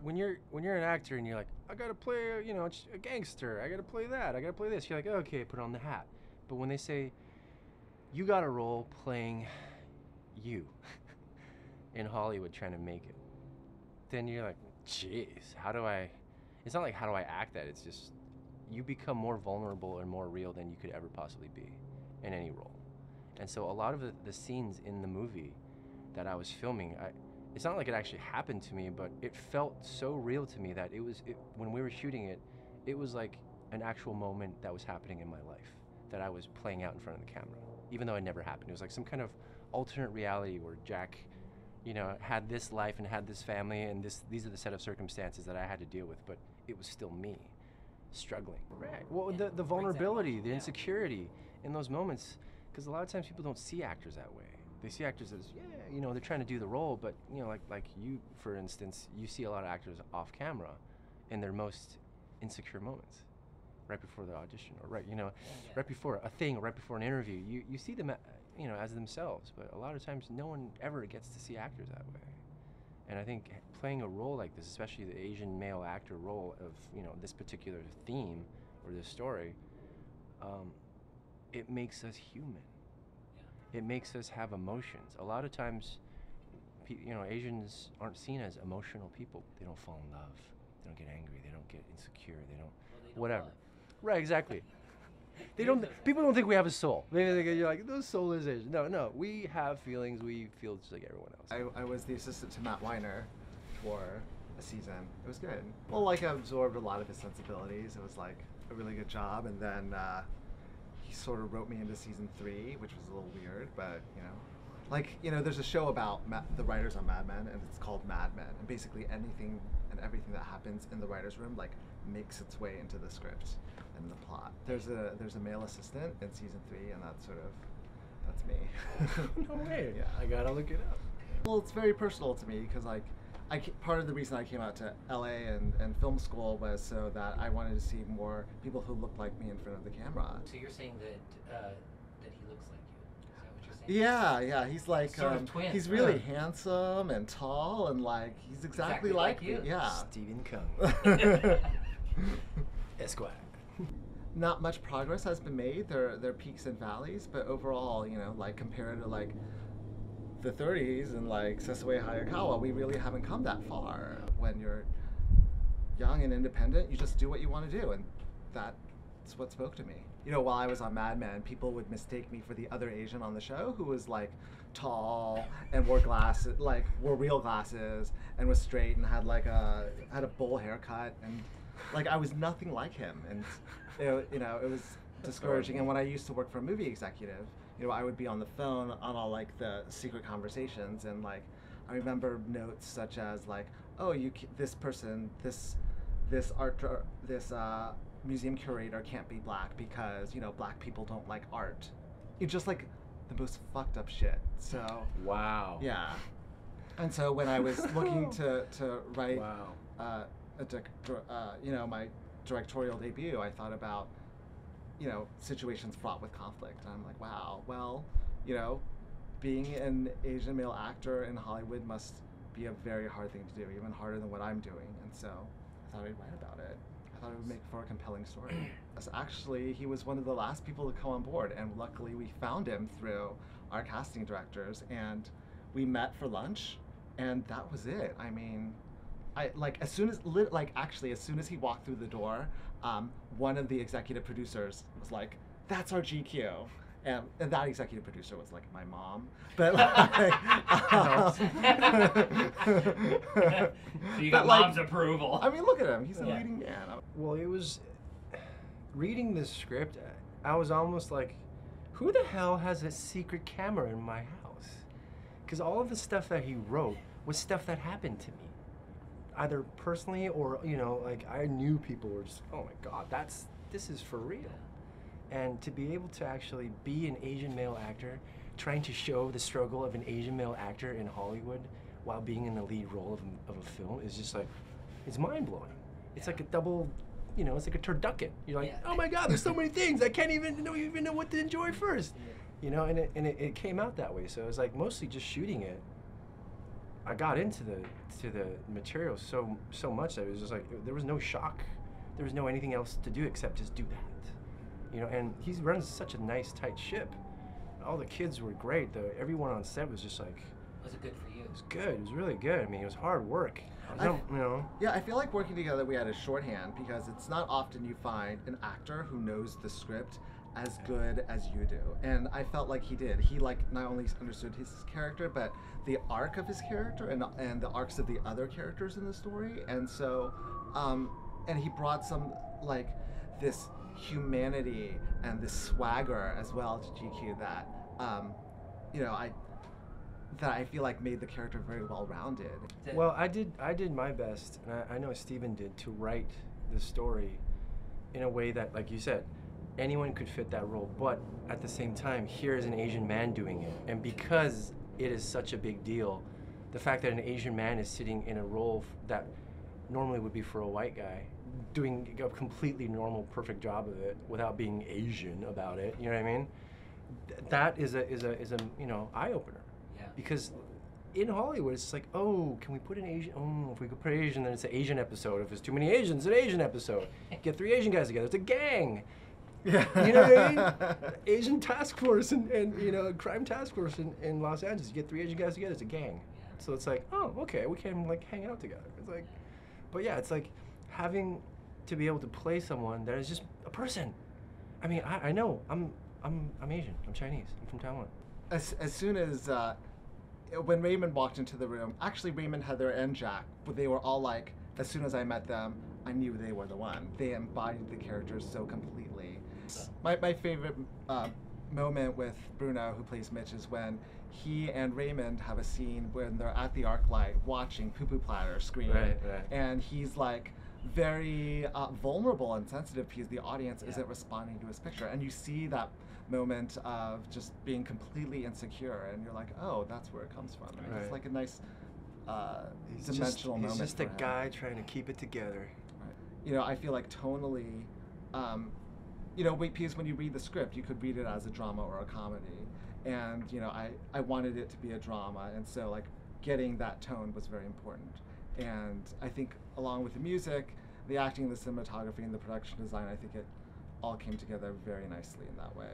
when you're an actor and you're like, I gotta play, a gangster. I gotta play that. I gotta play this. You're like, okay, put on the hat. But when they say you got a role playing you in Hollywood trying to make it, then you're like, jeez, how do I? It's not like how do I act that. It's just you become more vulnerable and more real than you could ever possibly be in any role. And so a lot of the scenes in the movie that I was filming, it's not like it actually happened to me, but it felt so real to me that when we were shooting it, it was like an actual moment that was happening in my life that I was playing out in front of the camera, even though it never happened. It was like some kind of alternate reality where Jack, had this life and had this family, and these are the set of circumstances that I had to deal with, but it was still me struggling. Right. Well, Yeah, the vulnerability, the yeah. insecurity in those moments, because a lot of times people don't see actors that way. They see actors as, they're trying to do the role, but, like you, for instance, you see a lot of actors off camera in their most insecure moments, right before the audition, or right before a thing, or right before an interview. You see them, as themselves, but a lot of times no one ever gets to see actors that way. And I think playing a role like this, especially the Asian male actor role of, this particular theme or this story, it makes us human. It makes us have emotions. A lot of times, Asians aren't seen as emotional people. They don't fall in love. They don't get angry. They don't get insecure. They don't, whatever. Right, exactly. People don't think we have a soul. You're like, those soul is Asian. No, we have feelings. We feel just like everyone else. I was the assistant to Matt Weiner for a season. It was good. Well, I absorbed a lot of his sensibilities. It was like a really good job. And then he sort of wrote me into season 3, which was a little weird, but there's a show about the writers on Mad Men, and it's called Mad Men. And basically anything and everything that happens in the writer's room makes its way into the script and the plot. There's a male assistant in season 3, and that's me. No way. Yeah, I gotta look it up. Well, it's very personal to me because part of the reason I came out to LA and film school was so that I wanted to see more people who looked like me in front of the camera. So you're saying that he looks like you? Is that what you're saying? Yeah. He's like sort of twins. He's really handsome and tall, and he's exactly like you. me. Yeah. Stephen Kung. Esquire. Not much progress has been made. There are peaks and valleys, but overall, compared to the 30s and Sesue Hayakawa, we really haven't come that far. When you're young and independent, you just do what you want to do, and that's what spoke to me. While I was on Mad Men, people would mistake me for the other Asian on the show who was tall and wore glasses, wore real glasses, and was straight and had a bowl haircut, and I was nothing like him, and it was discouraging. And when I used to work for a movie executive, I would be on the phone on all the secret conversations, and I remember notes such as this person, this museum curator can't be black because black people don't like art. Just the most fucked up shit. So wow. Yeah. And so when I was looking to write wow. My directorial debut, I thought about situations fraught with conflict, and I'm like, wow, well, being an Asian male actor in Hollywood must be a very hard thing to do, even harder than what I'm doing. And so I thought I'd write about it. I thought it would make for a compelling story. Actually, he was one of the last people to come on board, and luckily we found him through our casting directors, and we met for lunch, and that was it. I mean, as soon as he walked through the door, one of the executive producers was like, "That's our GQ," and that executive producer was my mom. But so you got mom's approval. I mean, look at him; he's a leading man. Well, it was reading this script. I was almost like, who the hell has a secret camera in my house? Because all of the stuff that he wrote was stuff that happened to me. Either personally or, I knew people were just, oh my God, this is for real. And to be able to actually be an Asian male actor, trying to show the struggle of an Asian male actor in Hollywood while being in the lead role of a film is just it's mind blowing. It's like a double, it's like a turducken. You're like, oh my God, there's so many things. I can't even know what to enjoy first. And it came out that way. So it was mostly just shooting it. I got into the material so much that it was just like there was no shock, there was no anything else to do except just do that, you know. And he runs such a nice tight ship. All the kids were great. Everyone on set was just like. Was it good for you? It was good. It was really good. I mean, it was hard work. You know. Yeah, I feel like working together we had a shorthand because it's not often you find an actor who knows the script as good as you do, and I felt like he did. He like not only understood his character, but the arc of his character and the arcs of the other characters in the story, and so, and he brought some like this humanity and this swagger as well to GQ that, you know, I feel like made the character very well rounded. Well, I did my best, and I know Steven did, to write the story in a way that, like you said, anyone could fit that role, but at the same time, here's an Asian man doing it. And because it is such a big deal, the fact that an Asian man is sitting in a role that normally would be for a white guy, doing a completely normal, perfect job of it without being Asian about it, you know what I mean? That is a you know, eye-opener. Yeah. Because in Hollywood, it's like, oh, can we put an Asian? Oh, if we could put Asian, then it's an Asian episode. If there's too many Asians, it's an Asian episode. Get 3 Asian guys together, it's a gang. Yeah. You know what I mean? Asian task force and you know, crime task force in Los Angeles. You get 3 Asian guys together, it's a gang. Yeah. So it's like, oh, okay, we can like hang out together. It's like, but yeah, it's like having to be able to play someone that is just a person. I mean, I know I'm Asian. I'm Chinese. I'm from Taiwan. As soon as when Raymond walked into the room, actually Raymond, Heather, and Jack, but they were all like, as soon as I met them, I knew they were the one. They embodied the characters so completely. My favorite moment with Bruno, who plays Mitch, is when he and Raymond have a scene when they're at the arc light watching Poo Poo Platter scream, Right. and he's like very vulnerable and sensitive because the audience isn't responding to his picture, and you see that moment of just being completely insecure, and you're like, oh, that's where it comes from. And It's like a nice dimensional moment. He's just for a him. guy trying to keep it together. Right. You know, I feel like tonally, you know, because when you read the script, you could read it as a drama or a comedy, and you know, I wanted it to be a drama, and so like getting that tone was very important. And I think along with the music, the acting, the cinematography, and the production design, I think it all came together very nicely in that way.